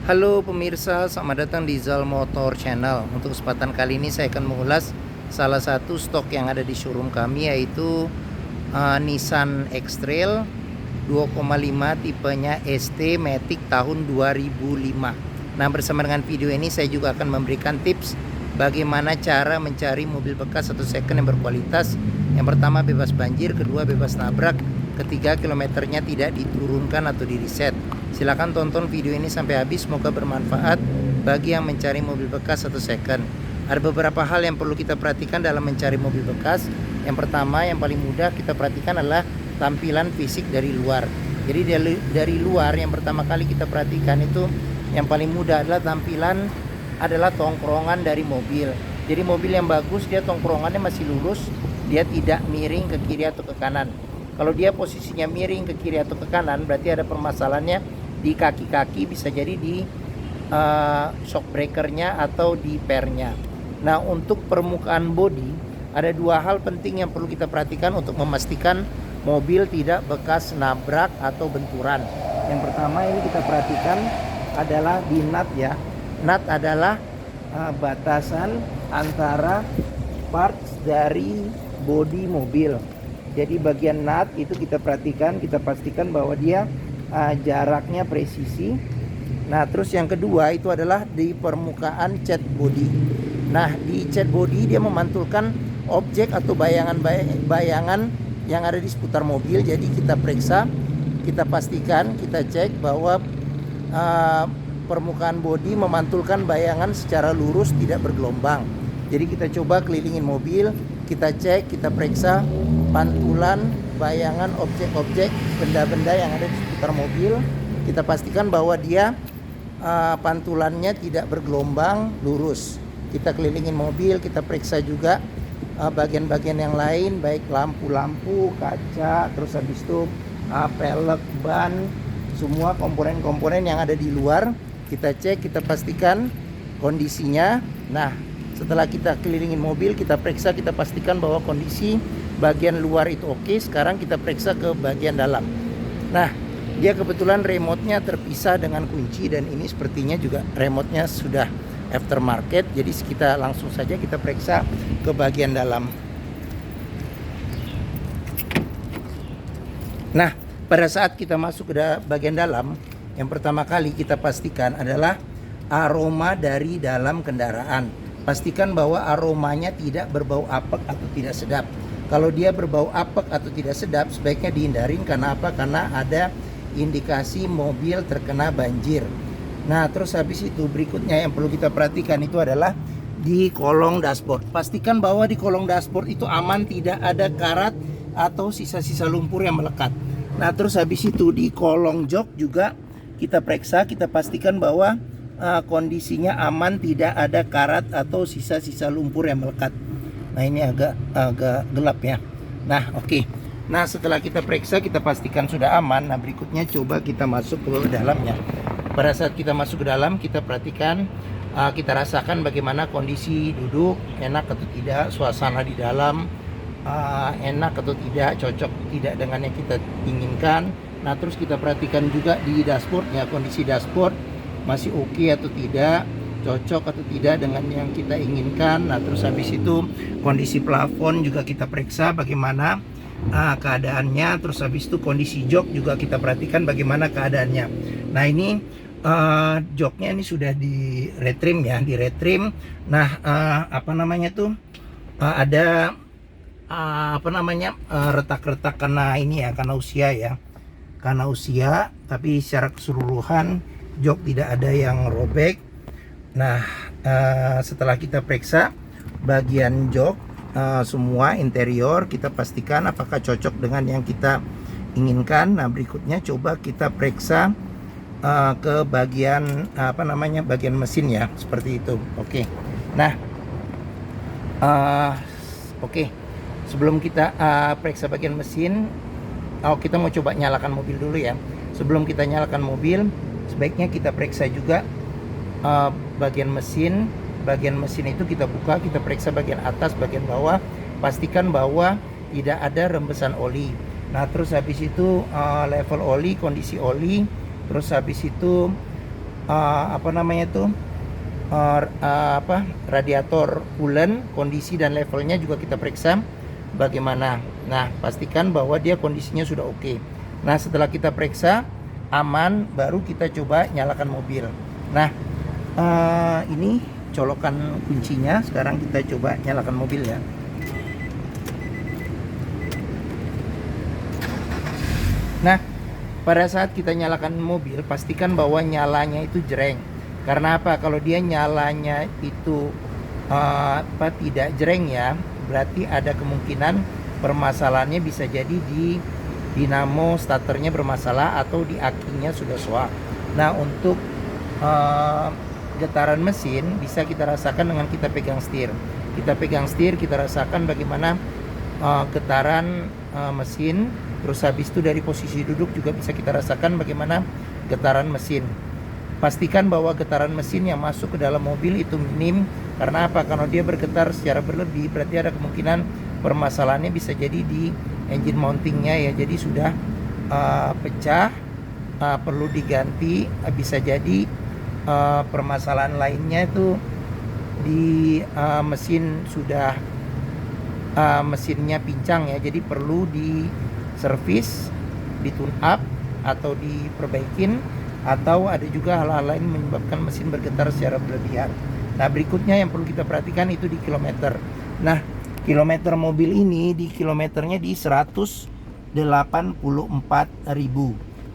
Halo pemirsa, selamat datang di Zal Motor Channel. Untuk kesempatan kali ini saya akan mengulas salah satu stok yang ada di showroom kami, yaitu Nissan X-Trail 2,5 tipenya ST Matic tahun 2005. Nah, bersama dengan video ini saya juga akan memberikan tips bagaimana cara mencari mobil bekas atau second yang berkualitas. Yang pertama, bebas banjir; kedua, bebas nabrak; ketiga, kilometernya tidak diturunkan atau di reset. Silahkan tonton video ini sampai habis, semoga bermanfaat bagi yang mencari mobil bekas atau second. Ada beberapa hal yang perlu kita perhatikan dalam mencari mobil bekas. Yang pertama, yang paling mudah kita perhatikan adalah tampilan fisik dari luar. Jadi dari luar yang pertama kali kita perhatikan itu, yang paling mudah adalah tampilan adalah tongkrongan dari mobil. Jadi mobil yang bagus, dia tongkrongannya masih lurus, dia tidak miring ke kiri atau ke kanan. Kalau dia posisinya miring ke kiri atau ke kanan, berarti ada permasalahannya di kaki-kaki, bisa jadi di shock breakernya atau di pernya. Nah, untuk permukaan bodi ada dua hal penting yang perlu kita perhatikan untuk memastikan mobil tidak bekas nabrak atau benturan. Yang pertama ini kita perhatikan adalah di nut ya. Nut adalah batasan antara parts dari bodi mobil. Jadi bagian nut itu kita perhatikan, kita pastikan bahwa dia jaraknya presisi. Nah, terus yang kedua itu adalah di permukaan cat body. Nah, di cat body dia memantulkan objek atau bayangan yang ada di seputar mobil. Jadi kita periksa, kita pastikan, kita cek bahwa permukaan body memantulkan bayangan secara lurus, tidak bergelombang. Jadi kita coba kelilingin mobil, kita cek, kita periksa pantulan bayangan objek-objek, benda-benda yang ada di sekitar mobil. Kita pastikan bahwa dia pantulannya tidak bergelombang, lurus. Kita kelilingin mobil, kita periksa juga bagian-bagian yang lain, baik lampu-lampu, kaca, terus habis itu pelek, ban, semua komponen-komponen yang ada di luar kita cek, kita pastikan kondisinya. Nah, setelah kita kelilingin mobil, kita periksa, kita pastikan bahwa kondisi bagian luar itu oke. Sekarang kita periksa ke bagian dalam. Nah, dia kebetulan remote-nya terpisah dengan kunci, dan ini sepertinya juga remote-nya sudah aftermarket. Jadi kita langsung saja kita periksa ke bagian dalam. Nah, pada saat kita masuk ke bagian dalam, yang pertama kali kita pastikan adalah aroma dari dalam kendaraan. Pastikan bahwa aromanya tidak berbau apek atau tidak sedap. Kalau dia berbau apek atau tidak sedap, sebaiknya dihindarin. Karena apa? Karena ada indikasi mobil terkena banjir. Nah, terus habis itu berikutnya yang perlu kita perhatikan itu adalah di kolong dashboard. Pastikan bahwa di kolong dashboard itu aman, tidak ada karat atau sisa-sisa lumpur yang melekat. Nah, terus habis itu di kolong jok juga kita periksa, kita pastikan bahwa kondisinya aman, tidak ada karat atau sisa-sisa lumpur yang melekat. Nah, ini agak gelap ya. Nah, oke. Nah, setelah kita periksa, kita pastikan sudah aman. Nah, berikutnya coba kita masuk ke dalamnya. Pada saat kita masuk ke dalam, kita perhatikan, kita rasakan bagaimana kondisi duduk, enak atau tidak, suasana di dalam enak atau tidak, cocok tidak dengan yang kita inginkan. Nah, terus kita perhatikan juga di dashboard ya, kondisi dashboard masih oke atau tidak, cocok atau tidak dengan yang kita inginkan. Nah, terus habis itu kondisi plafon juga kita periksa bagaimana keadaannya. Terus habis itu kondisi jok juga kita perhatikan bagaimana keadaannya. Nah, ini joknya ini sudah di retrim ya, di retrim. Nah, ada retak-retak karena ini ya, karena usia ya, karena usia. Tapi secara keseluruhan jok tidak ada yang robek. Nah, setelah kita periksa bagian jok, semua interior, kita pastikan apakah cocok dengan yang kita inginkan. Nah, berikutnya coba kita periksa ke bagian bagian mesin ya, seperti itu. Oke. Nah, oke. Sebelum kita periksa bagian mesin, kita mau coba nyalakan mobil dulu ya. Sebelum kita nyalakan mobil, sebaiknya kita periksa juga bagian mesin. Bagian mesin itu kita buka, kita periksa bagian atas, bagian bawah. Pastikan bahwa tidak ada rembesan oli. Nah, terus habis itu level oli, kondisi oli. Terus habis itu apa namanya itu, radiator coolant, kondisi dan levelnya juga kita periksa bagaimana. Nah, pastikan bahwa dia kondisinya sudah oke. Nah, setelah kita periksa aman, baru kita coba nyalakan mobil. Nah, ini colokan kuncinya. Sekarang kita coba nyalakan mobil ya. Nah, pada saat kita nyalakan mobil, pastikan bahwa nyalanya itu jreng. Karena apa? Kalau dia nyalanya itu tidak jreng ya, berarti ada kemungkinan permasalahannya bisa jadi di dinamo starternya bermasalah atau di akinya sudah soak. Nah, untuk getaran mesin bisa kita rasakan dengan kita pegang setir. Kita pegang setir, kita rasakan bagaimana getaran mesin. Terus habis itu dari posisi duduk juga bisa kita rasakan bagaimana getaran mesin. Pastikan bahwa getaran mesin yang masuk ke dalam mobil itu minim. Karena apa? Kalau dia bergetar secara berlebih, berarti ada kemungkinan permasalahannya bisa jadi di engine mountingnya ya. Jadi sudah pecah, perlu diganti. Bisa jadi permasalahan lainnya itu di mesin sudah mesinnya pincang ya. Jadi perlu di servis, di tune up atau diperbaikin, atau ada juga hal-hal lain menyebabkan mesin bergetar secara berlebihan. Nah, berikutnya yang perlu kita perhatikan itu di kilometer. Nah, kilometer mobil ini di kilometernya di 184.000.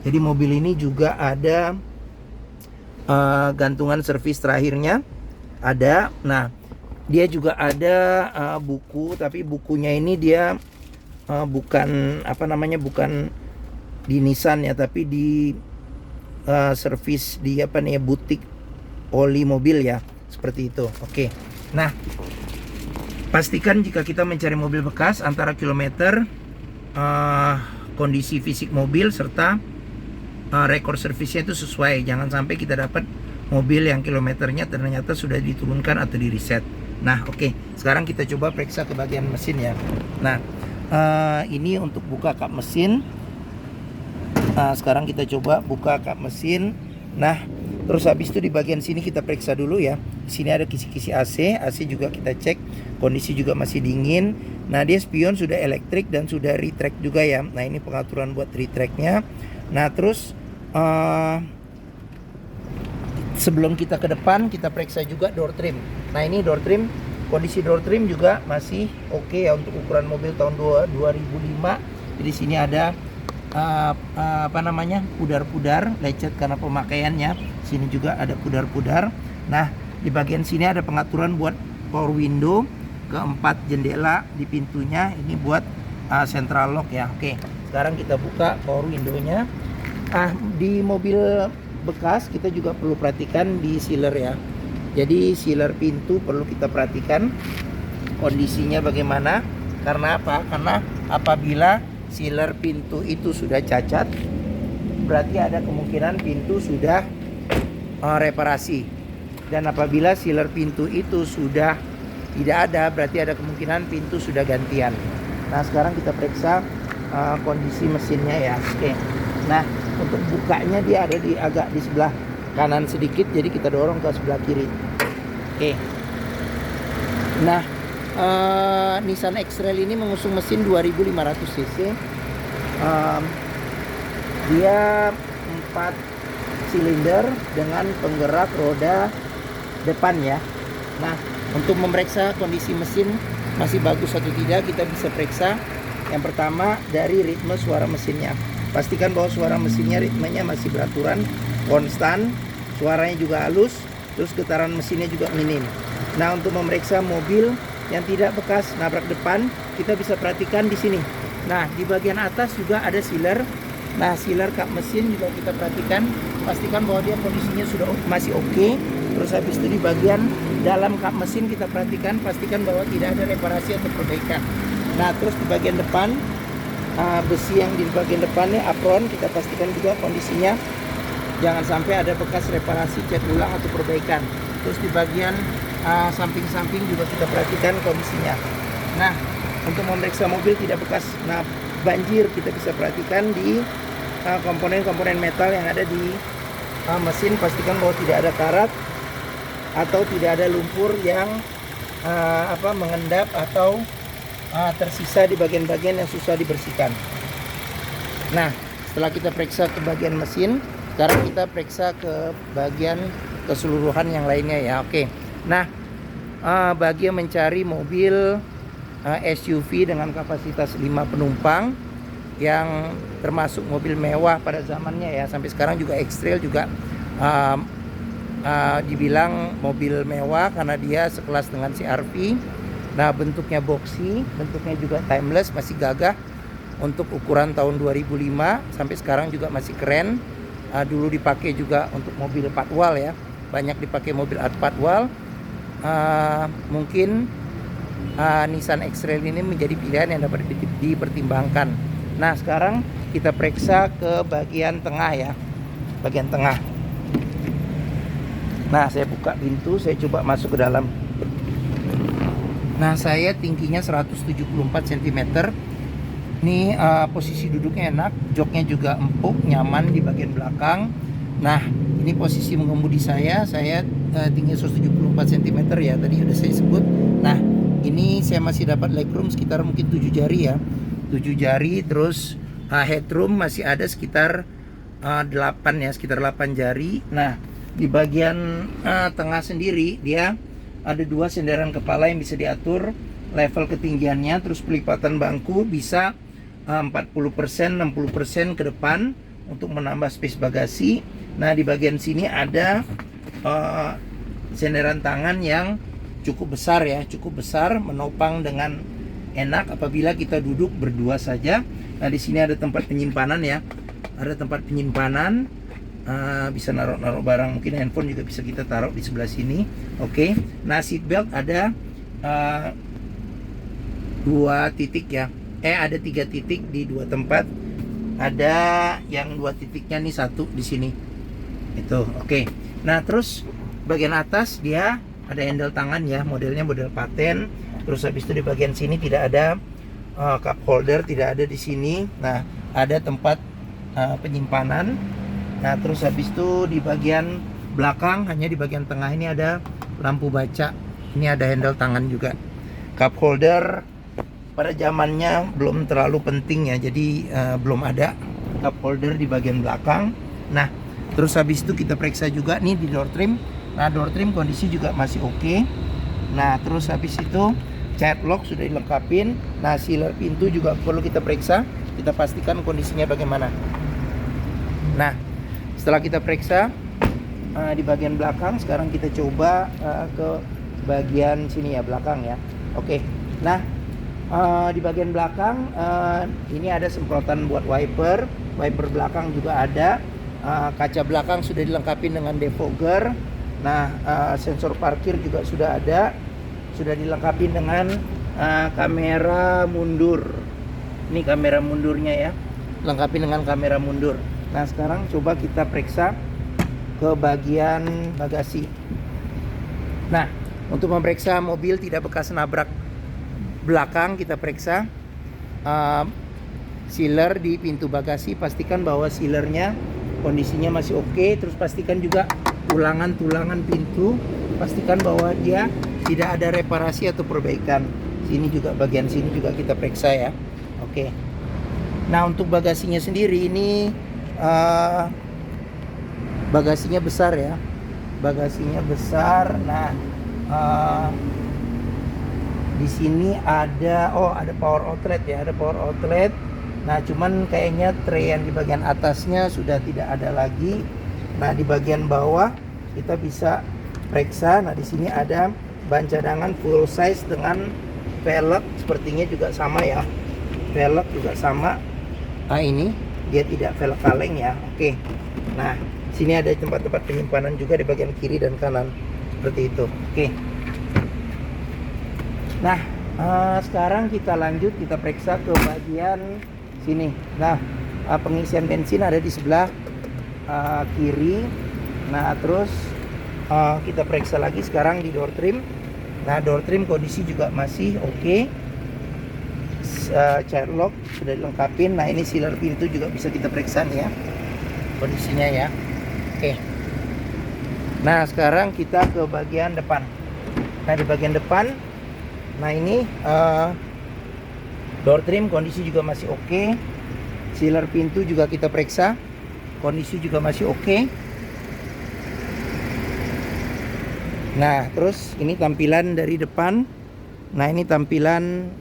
Jadi mobil ini juga ada gantungan servis terakhirnya ada. Nah, dia juga ada buku, tapi bukunya ini dia bukan bukan di Nissan ya, tapi di servis di butik oli mobil ya, seperti itu. Oke. Nah, pastikan jika kita mencari mobil bekas antara kilometer, kondisi fisik mobil serta rekor servisnya itu sesuai. Jangan sampai kita dapat mobil yang kilometernya ternyata sudah diturunkan atau di reset. Nah, oke. Sekarang kita coba periksa ke bagian mesin ya. Nah, ini untuk buka kap mesin. Nah, sekarang kita coba buka kap mesin. Nah, terus habis itu di bagian sini kita periksa dulu ya. Di sini ada kisi-kisi AC. AC juga kita cek, kondisi juga masih dingin. Nah, dia spion sudah elektrik dan sudah retract juga ya. Nah, ini pengaturan buat retractnya. Nah, terus sebelum kita ke depan, kita periksa juga door trim. Nah, ini door trim, kondisi door trim juga masih oke ya untuk ukuran mobil tahun 2005. Jadi sini ada pudar-pudar lecet karena pemakaiannya. Sini juga ada pudar-pudar. Nah, di bagian sini ada pengaturan buat power window, keempat jendela di pintunya. Ini buat central lock ya. Oke, sekarang kita buka power window-nya. Di mobil bekas kita juga perlu perhatikan di sealer ya. Jadi sealer pintu perlu kita perhatikan kondisinya bagaimana. Karena apa? Karena apabila sealer pintu itu sudah cacat, berarti ada kemungkinan pintu sudah reparasi. Dan apabila sealer pintu itu sudah tidak ada, berarti ada kemungkinan pintu sudah gantian. Nah, sekarang kita periksa kondisi mesinnya ya. Oke. Nah, untuk bukanya dia ada agak di sebelah kanan sedikit, jadi kita dorong ke sebelah kiri. Oke. Nah, Nissan X-Trail ini mengusung mesin 2500 cc. Dia 4 silinder dengan penggerak roda depan ya. Nah, untuk memeriksa kondisi mesin masih bagus atau tidak, kita bisa periksa yang pertama dari ritme suara mesinnya. Pastikan bahwa suara mesinnya ritmenya masih beraturan, konstan, suaranya juga halus, terus getaran mesinnya juga minim. Nah, untuk memeriksa mobil yang tidak bekas nabrak depan, kita bisa perhatikan di sini. Nah, di bagian atas juga ada sealer. Nah, sealer kap mesin juga kita perhatikan, pastikan bahwa dia kondisinya sudah masih oke. Terus habis itu di bagian dalam kap mesin kita perhatikan, pastikan bahwa tidak ada reparasi atau perbaikan. Nah, terus di bagian depan, besi yang di bagian depannya apron, kita pastikan juga kondisinya jangan sampai ada bekas reparasi, cat ulang atau perbaikan. Terus di bagian samping-samping juga kita perhatikan kondisinya. Nah, untuk memeriksa mobil tidak bekas banjir, kita bisa perhatikan di komponen-komponen metal yang ada di mesin, pastikan bahwa tidak ada karat atau tidak ada lumpur yang mengendap atau tersisa di bagian-bagian yang susah dibersihkan. Nah, setelah kita periksa ke bagian mesin, sekarang kita periksa ke bagian keseluruhan yang lainnya ya. Oke. Nah, bagi yang mencari mobil SUV dengan kapasitas 5 penumpang yang termasuk mobil mewah pada zamannya ya, sampai sekarang juga X-Trail juga dibilang mobil mewah karena dia sekelas dengan CR-V. Nah, bentuknya boxy, bentuknya juga timeless, masih gagah untuk ukuran tahun 2005, sampai sekarang juga masih keren. Dulu dipakai juga untuk mobil patwal ya, banyak dipakai mobil patwal. Mungkin Nissan X-Trail ini menjadi pilihan yang dapat dipertimbangkan. Nah, sekarang kita periksa ke bagian tengah ya, bagian tengah. Nah, saya buka pintu, saya coba masuk ke dalam. Nah, saya tingginya 174 cm. Ini posisi duduknya enak, joknya juga empuk, nyaman di bagian belakang. Nah, ini posisi mengemudi saya tinggi 174 cm ya, tadi udah saya sebut. Nah, ini saya masih dapat legroom sekitar mungkin 7 jari ya, 7 jari. Terus headroom masih ada sekitar 8 ya, sekitar 8 jari. Nah, di bagian tengah sendiri dia ada 2 senderan kepala yang bisa diatur level ketinggiannya. Terus pelipatan bangku bisa 40%, 60% ke depan untuk menambah space bagasi. Nah, di bagian sini ada senderan tangan yang cukup besar ya, cukup besar, menopang dengan enak apabila kita duduk berdua saja. Nah, di sini ada tempat penyimpanan ya, ada tempat penyimpanan, bisa naruh barang, mungkin handphone juga bisa kita taruh di sebelah sini. Oke. Nah, seat belt ada 2 titik ya, ada 3 titik di 2 tempat. Ada yang 2 titiknya nih, 1 di sini. Itu, oke. Nah, terus bagian atas dia ada handle tangan ya, modelnya model paten. Terus habis itu di bagian sini tidak ada cup holder, tidak ada di sini. Nah, ada tempat penyimpanan. Nah, terus habis itu di bagian belakang, hanya di bagian tengah ini ada lampu baca. Ini ada handle tangan juga. Cup holder pada zamannya belum terlalu penting ya, jadi belum ada cup holder di bagian belakang. Nah, terus habis itu kita periksa juga nih di door trim. Nah, door trim kondisi juga masih oke. Nah, terus habis itu child lock sudah dilengkapin. Nah, sealer pintu juga perlu kita periksa, kita pastikan kondisinya bagaimana. Nah, setelah kita periksa di bagian belakang, sekarang kita coba ke bagian sini ya, belakang ya. Oke. Nah, di bagian belakang ini ada semprotan buat wiper belakang juga ada. Kaca belakang sudah dilengkapi dengan defogger. Nah, sensor parkir juga sudah ada, sudah dilengkapi dengan kamera mundur. Ini kamera mundurnya ya, lengkapi dengan kamera mundur. Nah, sekarang coba kita periksa ke bagian bagasi. Nah, untuk memeriksa mobil tidak bekas nabrak belakang, kita periksa sealer di pintu bagasi. Pastikan bahwa sealernya kondisinya masih oke. Terus pastikan juga tulangan pintu, pastikan bahwa dia tidak ada reparasi atau perbaikan. Sini juga, bagian sini juga kita periksa ya. Oke. Nah, untuk bagasinya sendiri ini bagasinya besar ya, bagasinya besar. Nah, di sini ada power outlet ya, ada power outlet. Nah, cuman kayaknya tray yang di bagian atasnya sudah tidak ada lagi. Nah, di bagian bawah kita bisa periksa. Nah, di sini ada ban cadangan full size dengan velg, sepertinya juga sama ya. Velg juga sama. Nah, ini dia tidak velg kaleng ya. Oke. Nah, sini ada tempat-tempat penyimpanan juga di bagian kiri dan kanan. Seperti itu. Oke. Nah, sekarang kita lanjut, kita periksa ke bagian sini. Nah, pengisian bensin ada di sebelah kiri. Nah, terus kita periksa lagi sekarang di door trim. Nah, door trim kondisi juga masih oke. Child lock sudah dilengkapin. Nah, ini sealer pintu juga bisa kita periksa nih ya, kondisinya ya. Oke. Nah, sekarang kita ke bagian depan. Nah, di bagian depan, nah ini door trim kondisi juga masih oke. Sealer pintu juga kita periksa, kondisi juga masih oke. Nah, terus ini tampilan dari depan. Nah, ini tampilan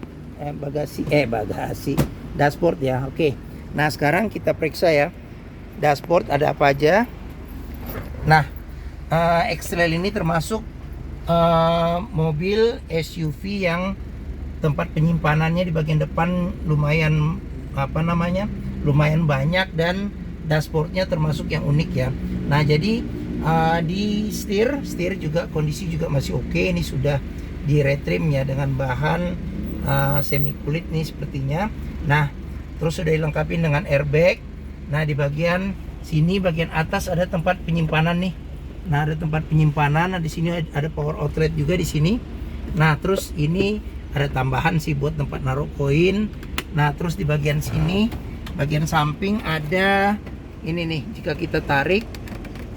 bagasi dashboard ya. Oke. Nah, sekarang kita periksa ya dashboard ada apa aja. Nah, X-Trail ini termasuk mobil SUV yang tempat penyimpanannya di bagian depan lumayan lumayan banyak, dan dashboardnya termasuk yang unik ya. Nah, jadi di setir juga kondisi juga masih oke. Ini sudah di retrim ya dengan bahan semi kulit nih sepertinya. Nah, terus sudah dilengkapi dengan airbag. Nah, di bagian sini bagian atas ada tempat penyimpanan nih. Nah, ada tempat penyimpanan. Nah, di sini ada power outlet juga di sini. Nah, terus ini ada tambahan sih buat tempat naruh koin. Nah, terus di bagian sini, bagian samping ada ini nih. Jika kita tarik,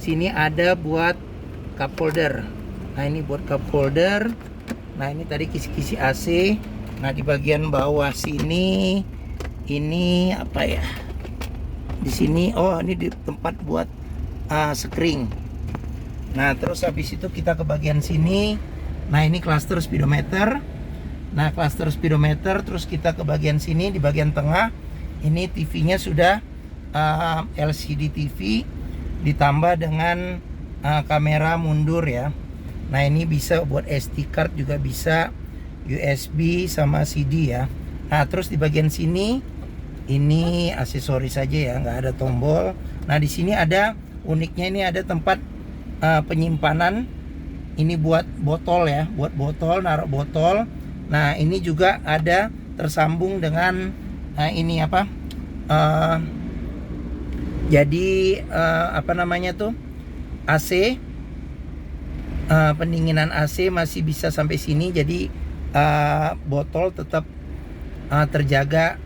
sini ada buat cup holder. Nah, ini buat cup holder. Nah, ini tadi kisi-kisi AC. Nah, di bagian bawah sini, ini apa ya? Di sini, oh ini di tempat buat screen. Nah, terus habis itu kita ke bagian sini. Nah, ini cluster speedometer. Nah, cluster speedometer. Terus kita ke bagian sini, di bagian tengah. Ini TV-nya sudah LCD TV ditambah dengan kamera mundur ya. Nah, ini bisa buat SD card juga bisa, USB sama CD ya. Nah, terus di bagian sini ini aksesoris saja ya, nggak ada tombol. Nah, di sini ada uniknya, ini ada tempat penyimpanan. Ini buat botol ya, buat botol, naruh botol. Nah, ini juga ada tersambung dengan ini apa? Jadi apa namanya tuh? AC. Pendinginan AC masih bisa sampai sini. Jadi botol tetap terjaga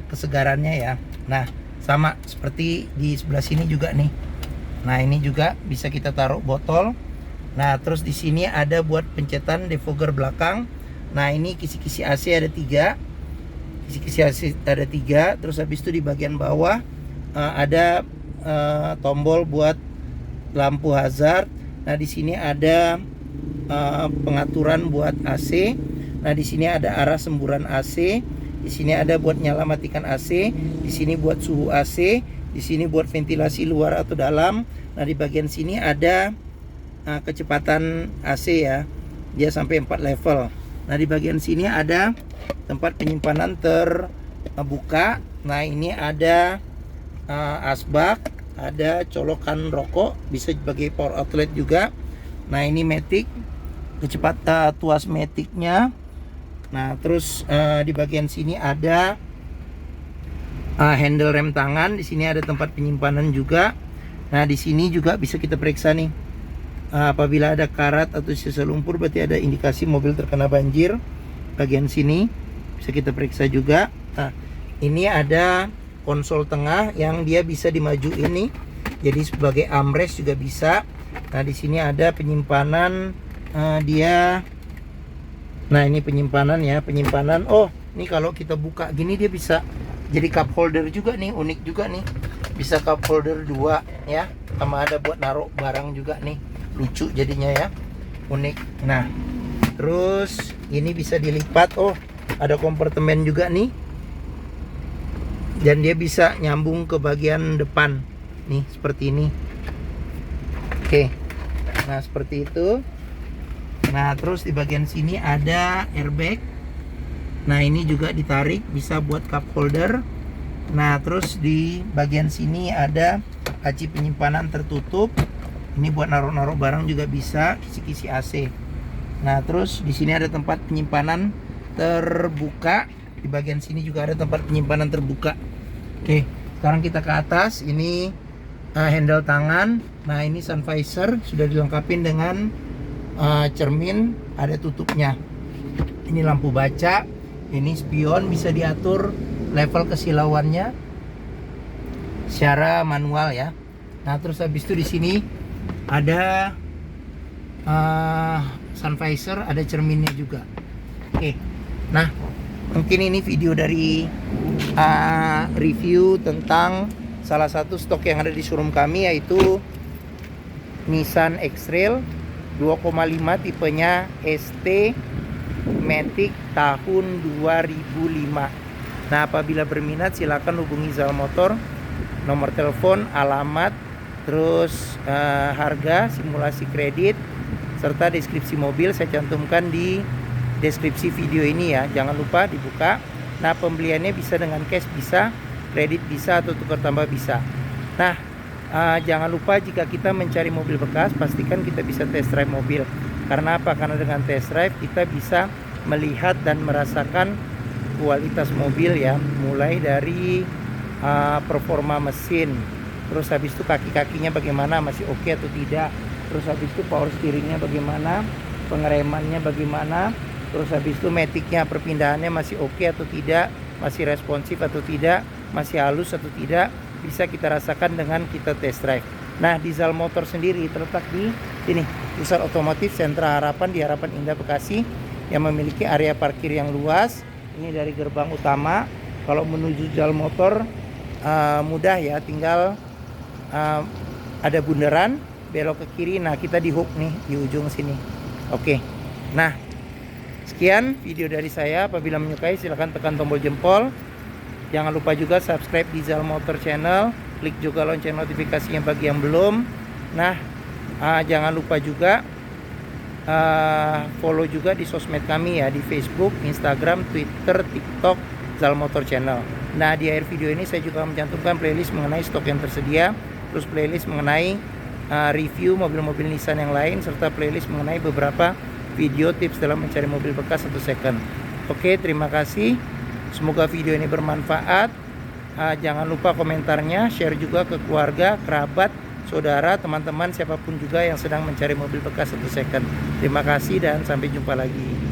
kesegarannya ya. Nah, sama seperti di sebelah sini juga nih. Nah, ini juga bisa kita taruh botol. Nah, terus di sini ada buat pencetan defogger belakang. Nah, ini kisi-kisi AC ada 3. Kisi-kisi AC ada 3. Terus habis itu di bagian bawah ada tombol buat lampu hazard. Nah, di sini ada pengaturan buat AC. Nah, di sini ada arah semburan AC. Di sini ada buat nyala matikan AC. Di sini buat suhu AC. Di sini buat ventilasi luar atau dalam. Nah, di bagian sini ada kecepatan AC ya. Dia sampai 4 level. Nah, di bagian sini ada tempat penyimpanan terbuka. Nah, ini ada asbak, ada colokan rokok, bisa sebagai power outlet juga. Nah, ini matic, kecepatan tuas maticnya. Nah, terus di bagian sini ada handle rem tangan. Di sini ada tempat penyimpanan juga. Nah, di sini juga bisa kita periksa nih. Apabila ada karat atau sisa lumpur, berarti ada indikasi mobil terkena banjir. Bagian sini bisa kita periksa juga. Nah, ini ada konsol tengah yang dia bisa dimajuin nih. Jadi sebagai armrest juga bisa. Nah, di sini ada penyimpanan dia. Nah, ini penyimpanan ya, penyimpanan. Oh, ini kalau kita buka gini dia bisa jadi cup holder juga nih, unik juga nih. Bisa cup holder 2 ya. Sama ada buat naruh barang juga nih. Lucu jadinya ya. Unik. Nah, terus ini bisa dilipat. Oh, ada kompartemen juga nih. Dan dia bisa nyambung ke bagian depan. Nih, seperti ini. Oke. Nah, seperti itu. Nah, terus di bagian sini ada airbag. Nah, ini juga ditarik, bisa buat cup holder. Nah, terus di bagian sini ada laci penyimpanan tertutup. Ini buat naruh-naruh barang juga bisa, kisi-kisi AC. Nah, terus di sini ada tempat penyimpanan terbuka. Di bagian sini juga ada tempat penyimpanan terbuka. Oke, sekarang kita ke atas. Ini handle tangan. Nah, ini sun visor sudah dilengkapi dengan cermin, ada tutupnya. Ini lampu baca. Ini spion, bisa diatur level kesilauannya secara manual ya. Nah, terus habis itu di sini ada sun visor, ada cerminnya juga. Oke, nah mungkin ini video dari review tentang salah satu stok yang ada di showroom kami, yaitu Nissan X-Trail 2,5 tipenya ST Matic tahun 2005. Nah, apabila berminat silakan hubungi Zal Motor, nomor telepon, alamat, terus harga, simulasi kredit, serta deskripsi mobil saya cantumkan di deskripsi video ini ya. Jangan lupa dibuka. Nah, pembeliannya bisa dengan cash bisa, kredit bisa, atau tukar tambah bisa. Nah, jangan lupa jika kita mencari mobil bekas, pastikan kita bisa test drive mobil. Karena apa? Karena dengan test drive kita bisa melihat dan merasakan kualitas mobil ya, mulai dari performa mesin, terus habis itu kaki-kakinya bagaimana, masih oke atau tidak, terus habis itu power steeringnya bagaimana, pengeremannya bagaimana, terus habis itu maticnya perpindahannya masih oke atau tidak, masih responsif atau tidak, masih halus atau tidak, bisa kita rasakan dengan kita test drive. Nah, di Zal Motor sendiri terletak di sini, Pusat Otomotif Sentra Harapan di Harapan Indah Bekasi, yang memiliki area parkir yang luas. Ini dari gerbang utama. Kalau menuju Zal Motor mudah ya, tinggal ada bundaran, belok ke kiri. Nah, kita di hook nih di ujung sini. Oke. Nah, sekian video dari saya. Apabila menyukai silahkan tekan tombol jempol. Jangan lupa juga subscribe di Zal Motor Channel, klik juga lonceng notifikasinya bagi yang belum. Nah, jangan lupa juga follow juga di sosmed kami ya, di Facebook, Instagram, Twitter, TikTok, Zal Motor Channel. Nah, di akhir video ini saya juga mencantumkan playlist mengenai stok yang tersedia, terus playlist mengenai review mobil-mobil Nissan yang lain, serta playlist mengenai beberapa video tips dalam mencari mobil bekas atau second. Oke, terima kasih. Semoga video ini bermanfaat. Jangan lupa komentarnya, share juga ke keluarga, kerabat, saudara, teman-teman, siapapun juga yang sedang mencari mobil bekas atau second. Terima kasih dan sampai jumpa lagi.